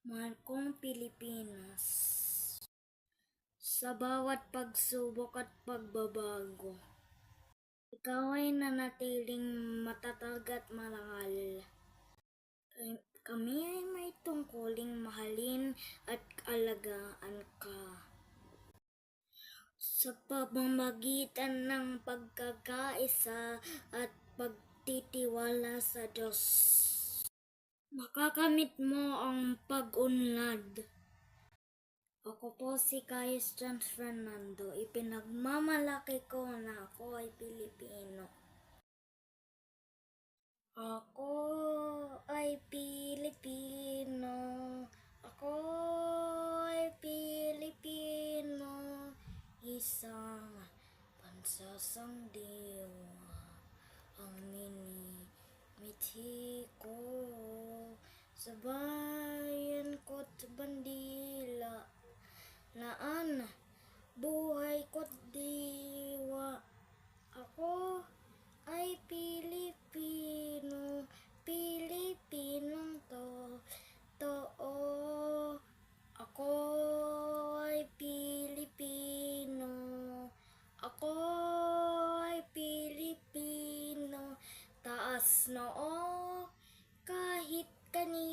Mahal kong Pilipinas. Sa bawat pagsubok at pagbabago, ikaw ay nanatiling matatag at marangal. Kami ay may tungkuling mahalin at alagaan ka. Sa pamamagitan ng pagkakaisa at pagtitiwala sa Diyos, makakamit mo ang pag-unlad. Ako po si Cayus John Fernando. Ipinagmamalaki ko na ako ay Pilipino. Ako ay Pilipino. Ako ay Pilipino. Isang pansasangdiwa ang minimithi ko. Sa bayan ko't bandila, laan buhay ko't diwa. Ako ay Pilipino, Pilipinong totoo. Ako ay Pilipino, ako ay Pilipino. Taas noo kahit kanino.